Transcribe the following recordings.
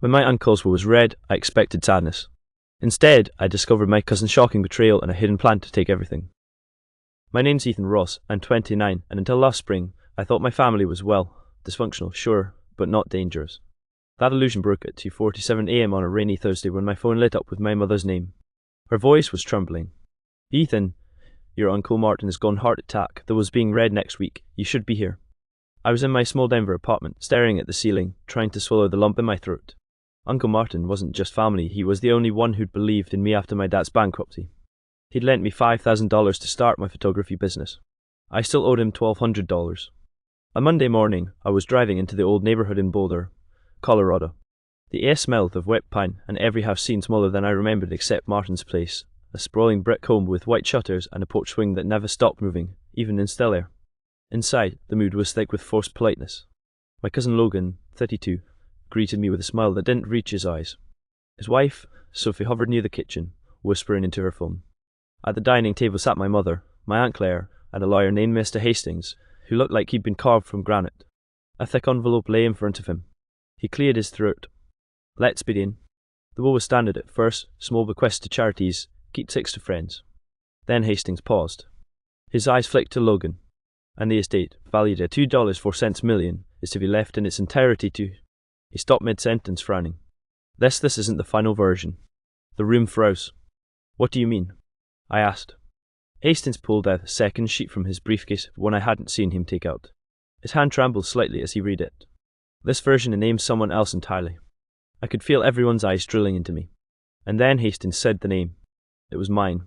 When my uncle's will was read, I expected sadness. Instead, I discovered my cousin's shocking betrayal and a hidden plan to take everything. My name's Ethan Ross, I'm 29, and until last spring, I thought my family was, well, dysfunctional, sure, but not dangerous. That illusion broke at 2:47 a.m. on a rainy Thursday when my phone lit up with my mother's name. Her voice was trembling. "Ethan, your Uncle Martin has gone heart attack. The will's being read next week. You should be here." I was in my small Denver apartment, staring at the ceiling, trying to swallow the lump in my throat. Uncle Martin wasn't just family, he was the only one who'd believed in me after my dad's bankruptcy. He'd lent me $5,000 to start my photography business. I still owed him $1,200. On Monday morning, I was driving into the old neighborhood in Boulder, Colorado. The air smelled of wet pine, and every house seemed smaller than I remembered except Martin's place, a sprawling brick home with white shutters and a porch swing that never stopped moving, even in still air. Inside, the mood was thick with forced politeness. My cousin Logan, 32, greeted me with a smile that didn't reach his eyes. His wife, Sophie, hovered near the kitchen, whispering into her phone. At the dining table sat my mother, my Aunt Claire, and a lawyer named Mr. Hastings, who looked like he'd been carved from granite. A thick envelope lay in front of him. He cleared his throat. "Let's begin." The will was standard at first, small bequests to charities, keepsakes to friends. Then Hastings paused. His eyes flicked to Logan. "And the estate, valued at $2.04 million, is to be left in its entirety to—" He stopped mid-sentence, frowning. This isn't the final version." The room froze. "What do you mean?" I asked. Hastings pulled out a second sheet from his briefcase, one I hadn't seen him take out. His hand trembled slightly as he read it. This version named someone else entirely. I could feel everyone's eyes drilling into me. And then Hastings said the name. It was mine.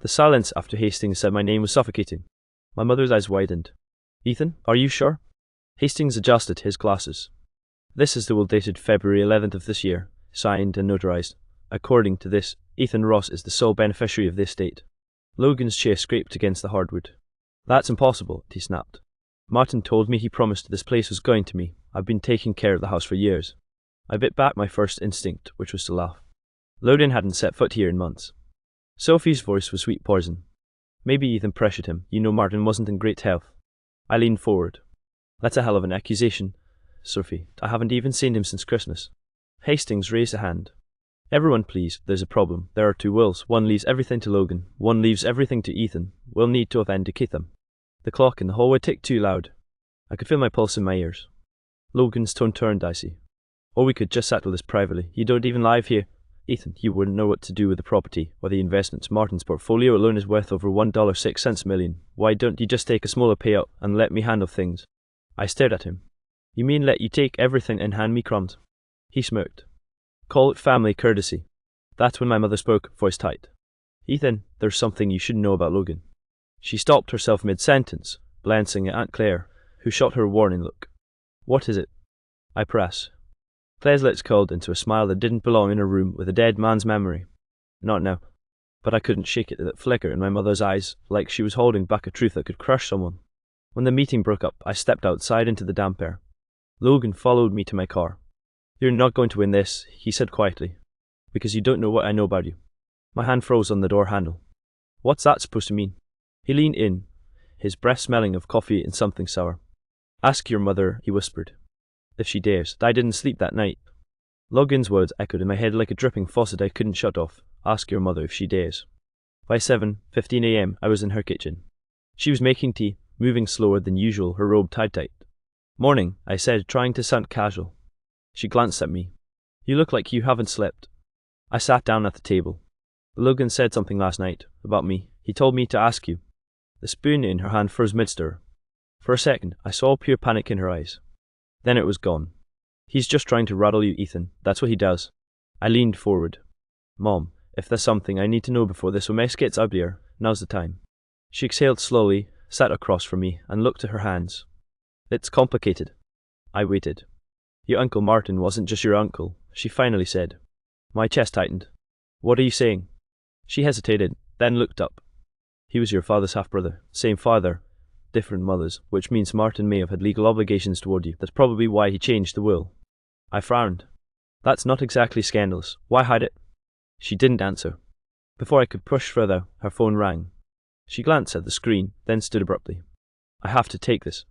The silence after Hastings said my name was suffocating. My mother's eyes widened. "Ethan, are you sure?" Hastings adjusted his glasses. "This is the will dated February 11th of this year, signed and notarized. According to this, Ethan Ross is the sole beneficiary of the estate." Logan's chair scraped against the hardwood. "That's impossible," he snapped. "Martin told me he promised this place was going to me. I've been taking care of the house for years." I bit back my first instinct, which was to laugh. Logan hadn't set foot here in months. Sophie's voice was sweet poison. "Maybe Ethan pressured him. You know Martin wasn't in great health." I leaned forward. "That's a hell of an accusation, Sophie. I haven't even seen him since Christmas." Hastings raised a hand. "Everyone please, there's a problem. There are two wills. One leaves everything to Logan. One leaves everything to Ethan. We'll need to authenticate them." The clock in the hallway ticked too loud. I could feel my pulse in my ears. Logan's tone turned icy. "Or we could just settle this privately. You don't even live here. Ethan, you wouldn't know what to do with the property or the investments. Martin's portfolio alone is worth over $1.06 million. Why don't you just take a smaller payout and let me handle things?" I stared at him. "You mean let you take everything and hand me crumbs?" He smirked. "Call it family courtesy." That's when my mother spoke, voice tight. "Ethan, there's something you should know about Logan." She stopped herself mid-sentence, glancing at Aunt Claire, who shot her a warning look. "What is it?" I pressed. Claire's lips curled into a smile that didn't belong in a room with a dead man's memory. "Not now." But I couldn't shake it, that flicker in my mother's eyes, like she was holding back a truth that could crush someone. When the meeting broke up, I stepped outside into the damp air. Logan followed me to my car. "You're not going to win this," he said quietly, "because you don't know what I know about you." My hand froze on the door handle. "What's that supposed to mean?" He leaned in, his breath smelling of coffee and something sour. "Ask your mother," he whispered. "If she dares. I didn't sleep that night." Logan's words echoed in my head like a dripping faucet I couldn't shut off. "Ask your mother if she dares." By 7:15 a.m. I was in her kitchen. She was making tea, moving slower than usual, her robe tied tight. "Morning," I said, trying to sound casual. She glanced at me. "You look like you haven't slept." I sat down at the table. "Logan said something last night, about me. He told me to ask you." The spoon in her hand froze mid-stir. For a second, I saw pure panic in her eyes. Then it was gone. "He's just trying to rattle you, Ethan. That's what he does." I leaned forward. "Mom, if there's something I need to know before this mess gets uglier, now's the time." She exhaled slowly, sat across from me, and looked at her hands. "It's complicated." I waited. "Your Uncle Martin wasn't just your uncle," she finally said. My chest tightened. "What are you saying?" She hesitated, then looked up. "He was your father's half-brother. Same father, different mothers, which means Martin may have had legal obligations toward you. That's probably why he changed the will." I frowned. "That's not exactly scandalous. Why hide it?" She didn't answer. Before I could push further, her phone rang. She glanced at the screen, then stood abruptly. "I have to take this."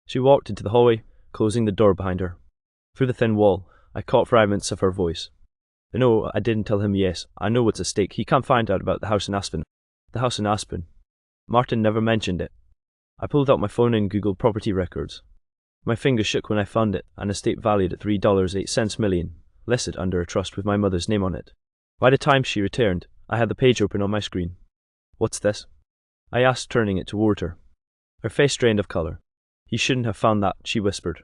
She walked into the hallway, closing the door behind her. Through the thin wall, I caught fragments of her voice. No, I didn't tell him yes. I know what's at stake. He can't find out about the house in Aspen. The house in Aspen. Martin never mentioned it. I pulled out my phone and Googled property records. My fingers shook when I found it, an estate valued at $3.08 million, listed under a trust with my mother's name on it. By the time she returned, I had the page open on my screen. What's this? I asked, turning it toward her. Her face drained of colour. You shouldn't have found that, she whispered.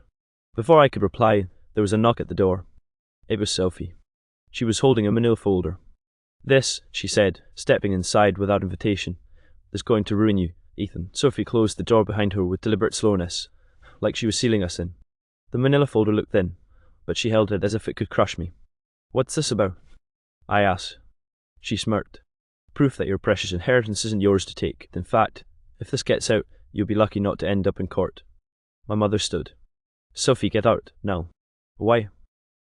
Before I could reply, there was a knock at the door. It was Sophie. She was holding a manila folder. This, she said, stepping inside without invitation, is going to ruin you, Ethan. Sophie closed the door behind her with deliberate slowness, like she was sealing us in. The manila folder looked thin, but she held it as if it could crush me. What's this about? I asked. She smirked. Proof that your precious inheritance isn't yours to take. In fact, if this gets out, you'll be lucky not to end up in court. My mother stood. Sophie, get out, now. Why?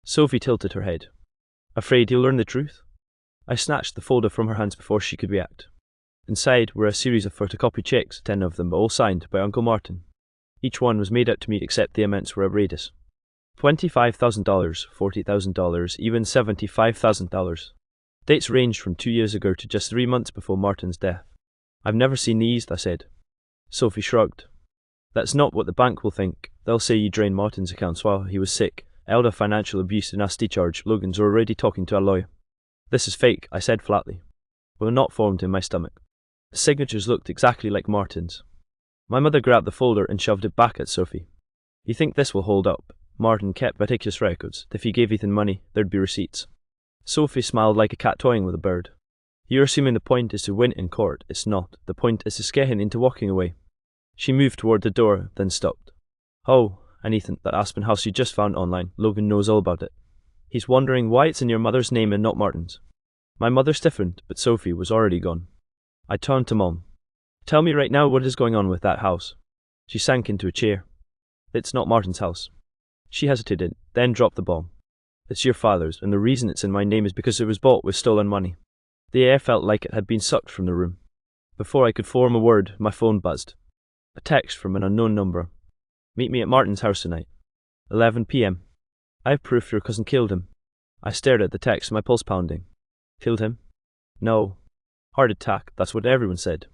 Sophie tilted her head. Afraid you'll learn the truth? I snatched the folder from her hands before she could react. Inside were a series of photocopy checks, 10 of them, all signed by Uncle Martin. Each one was made out to me except the amounts were outrageous. $25,000, $40,000, even $75,000. Dates ranged from 2 years ago to just 3 months before Martin's death. I've never seen these, I said. Sophie shrugged. That's not what the bank will think. They'll say you drained Martin's accounts while he was sick. Elder financial abuse and nasty charge. Logan's already talking to a lawyer. This is fake, I said flatly. Will not formed in my stomach. The signatures looked exactly like Martin's. My mother grabbed the folder and shoved it back at Sophie. You think this will hold up? Martin kept meticulous records. If he gave Ethan money, there'd be receipts. Sophie smiled like a cat toying with a bird. You're assuming the point is to win in court. It's not. The point is to scare him into walking away. She moved toward the door, then stopped. Oh, and Ethan, that Aspen house you just found online, Logan knows all about it. He's wondering why it's in your mother's name and not Martin's. My mother stiffened, but Sophie was already gone. I turned to Mom. Tell me right now what is going on with that house. She sank into a chair. It's not Martin's house. She hesitated, then dropped the bomb. It's your father's, and the reason it's in my name is because it was bought with stolen money. The air felt like it had been sucked from the room. Before I could form a word, my phone buzzed. A text from an unknown number. Meet me at Martin's house tonight. 11 p.m. I have proof your cousin killed him. I stared at the text, my pulse pounding. Killed him? No. Heart attack, that's what everyone said.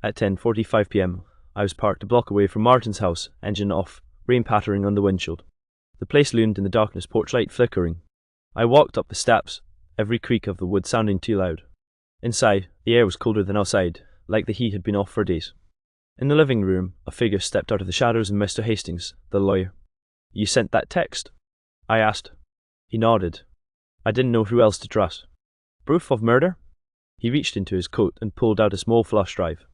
At 10:45 p.m., I was parked a block away from Martin's house, engine off, rain pattering on the windshield. The place loomed in the darkness, porch light flickering. I walked up the steps, every creak of the wood sounding too loud. Inside, the air was colder than outside, like the heat had been off for days. In the living room, a figure stepped out of the shadows and Mr. Hastings, the lawyer. You sent that text? I asked. He nodded. I didn't know who else to trust. Proof of murder? He reached into his coat and pulled out a small flash drive.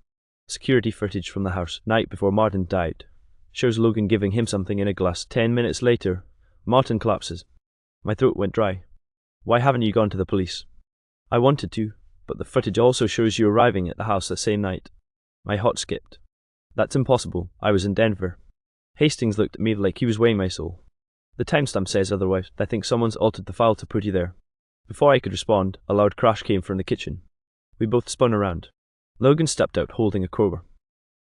Security footage from the house, night before Martin died. Shows Logan giving him something in a glass. 10 minutes later, Martin collapses. My throat went dry. Why haven't you gone to the police? I wanted to, but the footage also shows you arriving at the house the same night. My heart skipped. That's impossible. I was in Denver. Hastings looked at me like he was weighing my soul. The timestamp says otherwise. I think someone's altered the file to put you there. Before I could respond, a loud crash came from the kitchen. We both spun around. Logan stepped out holding a crowbar.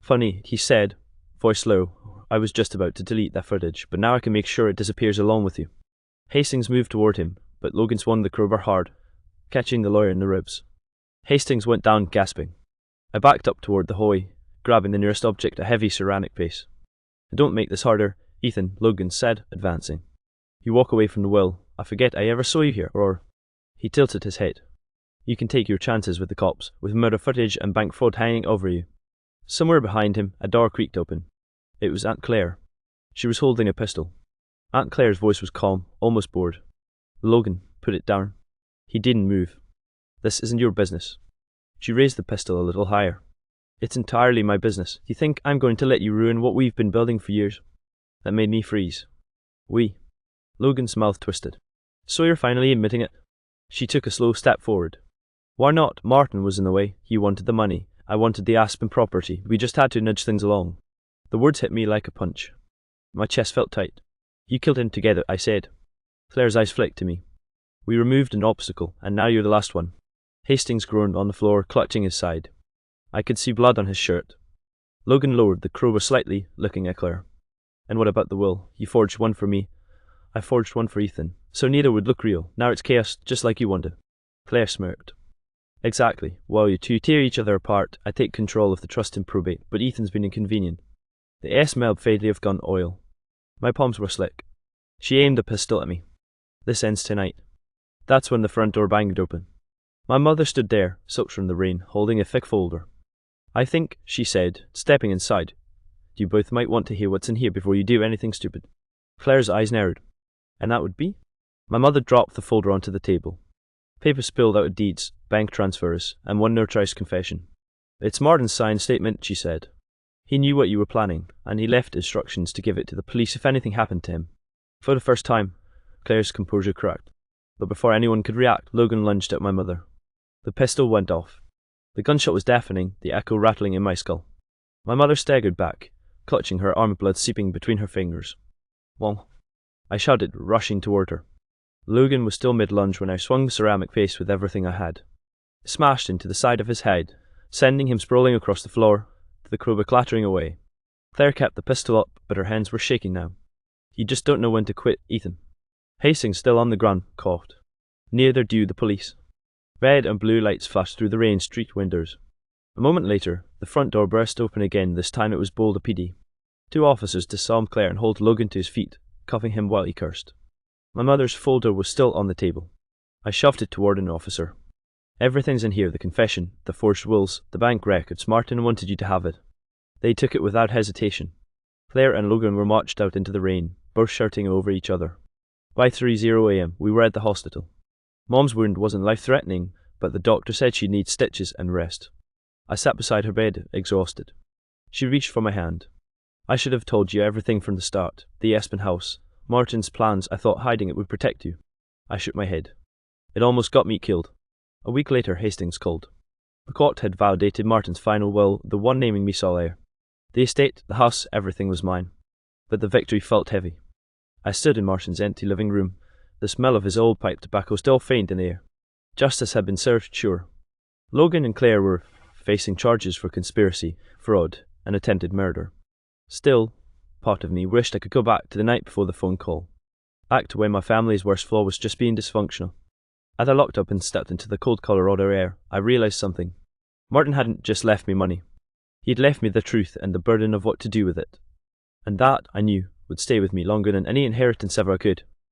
Funny, he said, voice low. I was just about to delete that footage, but now I can make sure it disappears along with you. Hastings moved toward him, but Logan swung the crowbar hard, catching the lawyer in the ribs. Hastings went down, gasping. I backed up toward the hallway, grabbing the nearest object, a heavy ceramic vase. Don't make this harder, Ethan, Logan said, advancing. You walk away from the will. I forget I ever saw you here, or... He tilted his head. You can take your chances with the cops, with murder footage and bank fraud hanging over you. Somewhere behind him, a door creaked open. It was Aunt Claire. She was holding a pistol. Aunt Claire's voice was calm, almost bored. Logan, put it down. He didn't move. This isn't your business. She raised the pistol a little higher. It's entirely my business. You think I'm going to let you ruin what we've been building for years? That made me freeze. We. Logan's mouth twisted. So you're finally admitting it? She took a slow step forward. Why not? Martin was in the way. He wanted the money. I wanted the Aspen property. We just had to nudge things along. The words hit me like a punch. My chest felt tight. You killed him together, I said. Claire's eyes flicked to me. We removed an obstacle, and now you're the last one. Hastings groaned on the floor, clutching his side. I could see blood on his shirt. Logan lowered the crowbar slightly, looking at Claire. And what about the will? You forged one for me. I forged one for Ethan, so neither would look real. Now it's chaos, just like you wanted. Claire smirked. Exactly. While you two tear each other apart, I take control of the trust in probate, but Ethan's been inconvenient. The air smelled vaguely of gun oil. My palms were slick. She aimed a pistol at me. This ends tonight. That's when the front door banged open. My mother stood there, soaked from the rain, holding a thick folder. I think, she said, stepping inside, you both might want to hear what's in here before you do anything stupid. Claire's eyes narrowed. And that would be? My mother dropped the folder onto the table. Paper spilled out of deeds, bank transfers, and one notarized confession. It's Martin's signed statement, she said. He knew what you were planning, and he left instructions to give it to the police if anything happened to him. For the first time, Claire's composure cracked. But before anyone could react, Logan lunged at my mother. The pistol went off. The gunshot was deafening, the echo rattling in my skull. My mother staggered back, clutching her arm, blood seeping between her fingers. Well, I shouted, rushing toward her. Logan was still mid-lunge when I swung the ceramic face with everything I had. It smashed into the side of his head, sending him sprawling across the floor, the crowbar clattering away. Claire kept the pistol up, but her hands were shaking now. You just don't know when to quit, Ethan. Hastings, still on the ground, coughed. Neither do the police. Red and blue lights flashed through the rain street windows. A moment later, the front door burst open again. This time it was Boulder PD. 2 officers disarmed Claire and hauled Logan to his feet, cuffing him while he cursed. My mother's folder was still on the table. I shoved it toward an officer. Everything's in here, the confession, the forged wills, the bank records. Martin wanted you to have it. They took it without hesitation. Claire and Logan were marched out into the rain, both shouting over each other. By 3:00 a.m, we were at the hospital. Mom's wound wasn't life-threatening, but the doctor said she'd need stitches and rest. I sat beside her bed, exhausted. She reached for my hand. I should have told you everything from the start. The Espen house, Martin's plans. I thought hiding it would protect you. I shook my head. It almost got me killed. A week later, Hastings called. The court had validated Martin's final will, the one naming me sole heir. The estate, the house, everything was mine. But the victory felt heavy. I stood in Martin's empty living room, the smell of his old pipe tobacco still faint in the air. Justice had been served, sure. Logan and Claire were facing charges for conspiracy, fraud, and attempted murder. Still, part of me wished I could go back to the night before the phone call. Back to when my family's worst flaw was just being dysfunctional. As I locked up and stepped into the cold Colorado air, I realized something. Martin hadn't just left me money. He'd left me the truth and the burden of what to do with it. And that, I knew, would stay with me longer than any inheritance ever could.